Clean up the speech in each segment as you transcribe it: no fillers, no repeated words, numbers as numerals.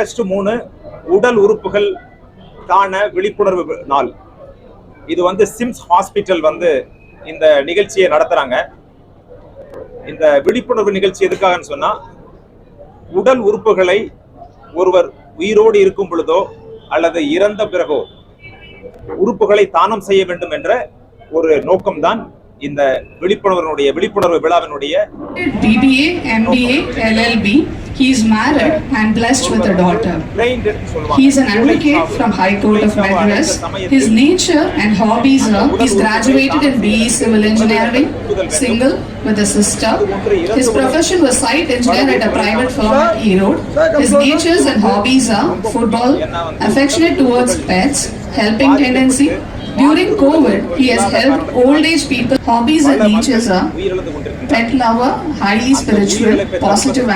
August 3 உடல் உறுப்புகள் தான விழிப்புணர்வு நாள். இது வந்து சிம்ஸ் ஹாஸ்பிட்டல் வந்து இந்த நிகழ்ச்சியை நடத்துறாங்க. இந்த விழிப்புணர்வு நிகழ்ச்சி எதுக்காகன்னு சொன்னா, உடல் உறுப்புகளை ஒருவர் உயிரோடு இருக்கும் பொழுதோ அல்லது இறந்த பிறகோ உறுப்புகளை தானம் செய்ய வேண்டும் என்ற ஒரு நோக்கம்தான் இந்த விழிப்புணர்வு விழாவினுடைய. BBA, MBA, LLB. He is married and blessed with a daughter. He is an advocate from High Court of Madras. His nature and hobbies are: he's graduated in BE Civil Engineering, single with a sister. His profession was site engineer at a private firm at Erode. His natures and hobbies are football, affectionate towards pets, helping tendency. During COVID, he has helped old age people. Hobbies and natures are pet lover, highly spiritual, positive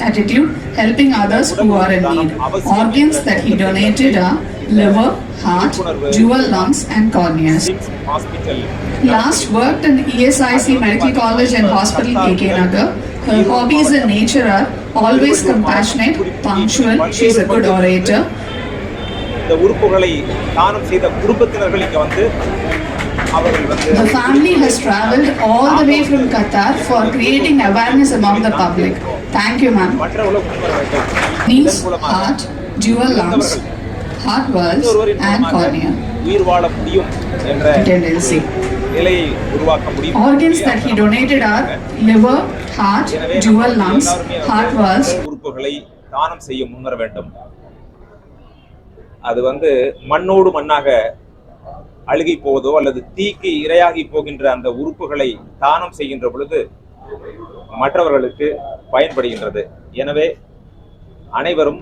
attitude, helping others who are in need. Organs that he donated are liver, heart, dual lungs and corneas. Last worked in ESIC Medical College and Hospital KK Nagar. Her hobbies and nature are always compassionate, punctual, she is a good orator. இந்த உறுப்புகளை தானம் செய்த குடும்பத்தினர்கள் இங்க வந்து அவர்கள் வந்து The family has traveled all the way from Qatar for creating awareness among the public. Thank you, ma'am. Knees, heart, dual lungs, heart valves and cornea. உயிர் வாழ முடியும் என்ற tendency. நிலையை உருவாக்க முடியும். Organs that he donated are liver, heart, dual lungs, heart valves. உறுப்புகளை தானம் செய்ய முன்வர வேண்டும். அது வந்து மண்ணோடு மண்ணாக அழுகி போவதோ அல்லது தீக்கு இரையாகி போகின்ற அந்த உறுப்புகளை தானம் செய்கின்ற பொழுது மற்றவர்களுக்கு பயன்படுகின்றது. எனவே அனைவரும்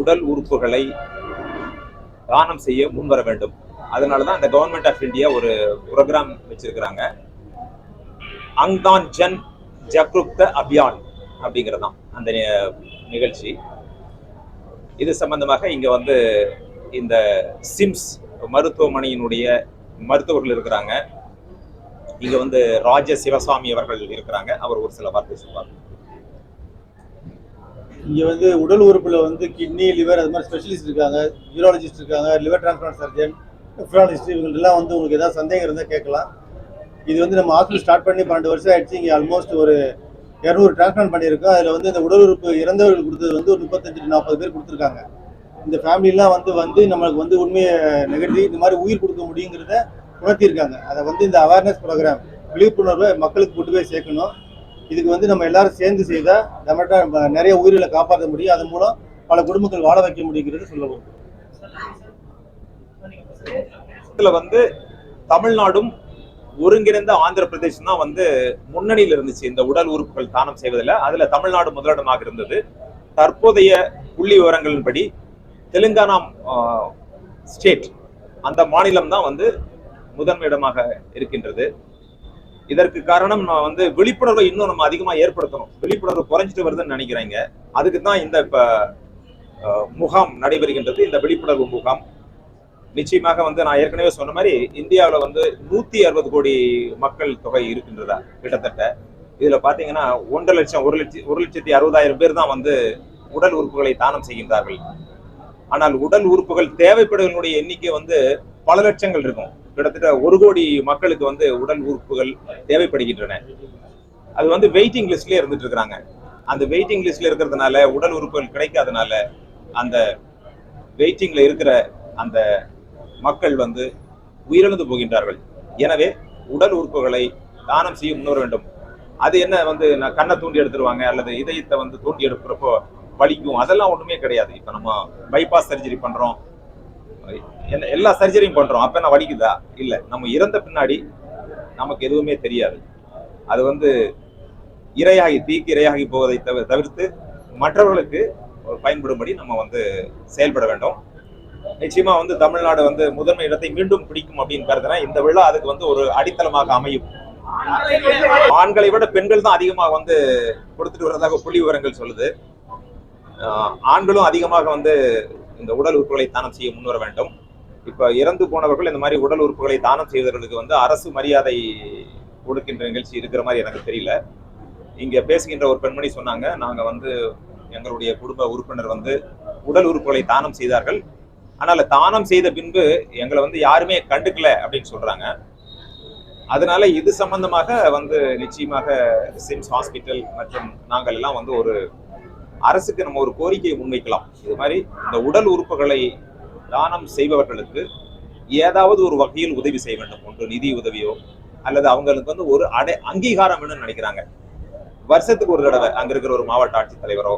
உடல் உறுப்புகளை தானம் செய்ய முன்வர வேண்டும். அதனாலதான் இந்த கவர்மெண்ட் ஆஃப் இந்தியா ஒரு ப்ரோக்ராம் வச்சிருக்கிறாங்க, அங்தான் ஜன் ஜக்ருக்த அபியான் அப்படிங்கிறதான் அந்த நிகழ்ச்சி. இது சம்பந்தமாக இங்க வந்து இந்த சிம்ஸ் மருத்துவமனையினுடைய மருத்துவர்கள் இருக்கிறாங்க. இங்க வந்து ராஜ சிவசாமி அவர்கள் இருக்கிறாங்க. அவர் ஒரு சில வார்த்தை சொல்வார். இங்க வந்து உடல் உறுப்புல வந்து கிட்னி, லிவர், அது மாதிரி ஸ்பெஷலிஸ்ட் இருக்காங்க, யூராலஜிஸ்ட் இருக்காங்க, லிவர் டிரான்ஸ்பிளான்ட் சர்ஜன், நெஃப்ராலஜிஸ்ட், இவங்கெல்லாம் வந்து உங்களுக்கு ஏதாவது சந்தேகம் இருந்தால் கேட்கலாம். இது வந்து நம்ம ஹாஸ்பிட்டல் ஸ்டார்ட் பண்ணி 12 வருஷம் ஆயிடுச்சு. இங்கே ஆல்மோஸ்ட் ஒரு 200 டிரான்ஸ்பிளான்ட் பண்ணியிருக்கோம். அதில் வந்து இந்த உடல் உறுப்பு இறந்தவர்கள் கொடுத்தது வந்து ஒரு 35-40 பேர் கொடுத்துருக்காங்க. இந்த ஃபேமிலிலாம் வந்து நம்மளுக்கு வந்து உண்மையை நிகழ்த்தி இந்த மாதிரி உயிர் கொடுக்க முடியுங்கிறத உணர்த்தியிருக்காங்க. அதை வந்து இந்த அவேர்னஸ் ப்ரோக்ராம் விழிப்புணர்வை மக்களுக்கு கொண்டு போய் சேர்க்கணும். இதுக்கு வந்து நம்ம எல்லாரும் சேர்ந்து செய்தால் நம்மகிட்ட நிறைய உயிர்களை காப்பாற்ற முடியும். அதன் மூலம் பல குடும்பங்கள் வாழ வைக்க முடியுங்கிறது சொல்லவும். இதுல வந்து தமிழ்நாடும் ஒருங்கிணைந்த ஆந்திர பிரதேசம் தான் வந்து முன்னணியில் இருந்துச்சு இந்த உடல் உறுப்புகள் தானம் செய்வதில். அதுல தமிழ்நாடு முதலிடமாக இருந்தது. தற்போதைய புள்ளி விவரங்களின்படி தெலுங்கானா ஸ்டேட், அந்த மாநிலம் தான் வந்து முதன்மையிடமாக இருக்கின்றது. இதற்கு காரணம் வந்து விழிப்புணர்வை இன்னும் நம்ம அதிகமா ஏற்படுத்தணும். விழிப்புணர்வு குறைஞ்சிட்டு வருதுன்னு நினைக்கிறேங்க. அதுக்கு தான் இந்த இப்ப முகாம் நடைபெறுகின்றது. இந்த விழிப்புணர்வு முகாம் நிச்சயமாக வந்து நான் ஏற்கனவே சொன்ன மாதிரி இந்தியாவில் வந்து 160 கோடி மக்கள் தொகை இருக்கின்றதா கிட்டத்தட்ட. இதுல பாத்தீங்கன்னா 1,60,000 பேர் தான் வந்து உடல் உறுப்புகளை தானம் செய்கின்றார்கள். ஆனால் உடல் உறுப்புகள் தேவைப்படுவதனுடைய எண்ணிக்கை வந்து பல லட்சங்கள் இருக்கும். கிட்டத்தட்ட 1 கோடி மக்களுக்கு வந்து உடல் உறுப்புகள் தேவைப்படுகின்றன. அது வந்து வெயிட்டிங் லிஸ்ட்லயே இருந்துட்டு இருக்கிறாங்க. அந்த வெயிட்டிங் லிஸ்ட்ல இருக்கிறதுனால உடல் உறுப்புகள் கிடைக்காதனால அந்த வெயிட்டிங்ல இருக்கிற அந்த மக்கள் வந்து உயிரிழந்து போகின்றார்கள். எனவே உடல் உறுப்புகளை தானம் செய்ய முன்வர வேண்டும். அது என்ன வந்து நான் கண்ணை தூண்டி எடுத்துருவாங்க அல்லது இதயத்தை வந்து தூண்டி எடுக்கிறப்போ வலிக்கும், அதெல்லாம் ஒண்ணுமே கிடையாது. இப்ப நம்ம பைபாஸ் சர்ஜரி பண்றோம், எல்லா சர்ஜரியும் பண்றோம், அப்ப என்ன வலிக்குதா? இல்ல. நம்ம இறந்த பின்னாடி நமக்கு எதுவுமே தெரியாது. அது வந்து தீக்கு இரையாகி போவதை தவிர்த்து மற்றவர்களுக்கு பயன்படும்படி நம்ம வந்து செயல்பட வேண்டும். நிச்சயமா வந்து தமிழ்நாடு வந்து முதன்மை இடத்தை மீண்டும் பிடிக்கும் அப்படின்னு கருதுனா இந்த விழா அதுக்கு வந்து ஒரு அடித்தளமாக அமையும். ஆண்களை விட பெண்கள் தான் அதிகமாக வந்து கொடுத்துட்டு வர்றதாக புள்ளி விவரங்கள் சொல்லுது. ஆண்களும் அதிகமாக வந்து இந்த உடல் உறுப்புகளை தானம் செய்ய முன்வர வேண்டும். இப்ப இறந்து போனவர்கள் இந்த மாதிரி உடல் உறுப்புகளை தானம் செய்வதற்கு வந்து அரசு மரியாதை கொடுக்கின்ற நிகழ்ச்சி இருக்கிற மாதிரி எனக்கு தெரியல. இங்க பேசுகின்ற ஒரு பெண்மணி சொன்னாங்க, நாங்க வந்து எங்களுடைய குடும்ப உறுப்பினர் வந்து உடல் உறுப்புகளை தானம் செய்தார்கள். ஆனால் தானம் செய்த பின்பு எங்களை வந்து யாருமே கண்டுக்கல அப்படின்னு சொல்றாங்க. அதனால இது சம்பந்தமாக வந்து நிச்சயமாக சிம்ஸ் ஹாஸ்பிட்டல் மற்றும் நாங்கள் எல்லாம் வந்து ஒரு அரசுக்கு நம்ம ஒரு கோரிக்கையை முன்வைக்கலாம். இது மாதிரி இந்த உடல் உறுப்புகளை தானம் செய்பவர்களுக்கு ஏதாவது ஒரு வகையில் உதவி செய்ய வேண்டும். ஒன்று நிதி உதவியோ அல்லது அவங்களுக்கு வந்து ஒரு அங்கீகாரம் வேணும்னு நினைக்கிறாங்க. வருஷத்துக்கு ஒரு தடவை அங்க இருக்கிற ஒரு மாவட்ட ஆட்சித்தலைவரோ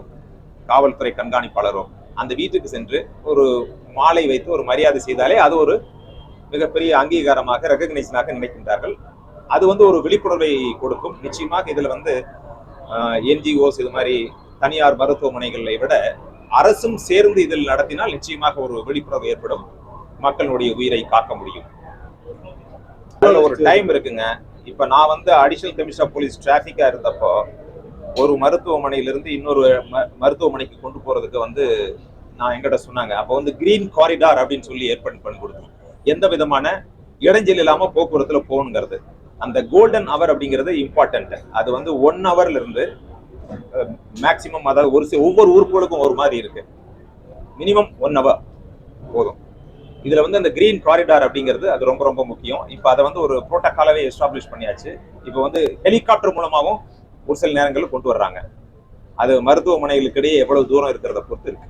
காவல்துறை கண்காணிப்பாளரோ அந்த வீட்டுக்கு சென்று ஒரு மாலை வைத்து ஒரு மரியாதை செய்தாலே அது ஒரு மிகப்பெரிய அங்கீகாரமாக ரெகக்னைஷனாக நினைக்கின்றார்கள். அது வந்து ஒரு விழிப்புணர்வை கொடுக்கும். நிச்சயமாக இதுல வந்து என்ஜிஓஸ் இது மாதிரி தனியார் மருத்துவமனைகளை விட அரசும் சேர்ந்து இதில் நடத்தினால் நிச்சயமாக ஒரு விழிப்புணர்வு ஏற்படும். மக்களுடைய உயிரை காக்க முடியும். ஒரு டைம் இருக்குங்க. இப்ப நான் வந்து அடிஷனல் கமிஷனர் ஆஃப் போலீஸ் டிராபிக்கா இருந்தப்போ ஒரு மருத்துவமனையிலிருந்து இன்னொரு மருத்துவமனைக்கு கொண்டு போறதுக்கு வந்து நான் எங்கிட்ட சொன்னாங்க. அப்போ வந்து கிரீன் காரிடார் அப்படின்னு சொல்லி ஏற்பாடு பண்ணி கொடுத்தோம். எந்த விதமான இடைஞ்சல் இல்லாம போக்குவரத்துல போகணுங்கிறது. அந்த கோல்டன் அவர் அப்படிங்கிறது இம்பார்ட்டன்ட். அது வந்து 1 ஹவர்ல இருந்து மேக்சிமம், அதாவது ஒவ்வொரு உறுப்புகளுக்கும் ஒரு மாதிரி இருக்கு. மினிமம் 1 ஹவர் போதும். இதுல வந்து அந்த கிரீன் காரிடார் அப்படிங்கிறது அது ரொம்ப ரொம்ப முக்கியம். இப்ப அதை வந்து ஒரு புரோட்டோகாலாவே எஸ்டாப்ளிஷ் பண்ணியாச்சு. இப்ப வந்து ஹெலிகாப்டர் மூலமாகவும் ஒரு சில நேரங்களில் கொண்டு வர்றாங்க. அது மருத்துவமனைகளுக்கு இடையே எவ்வளவு தூரம் இருக்கிறத பொறுத்து இருக்கு.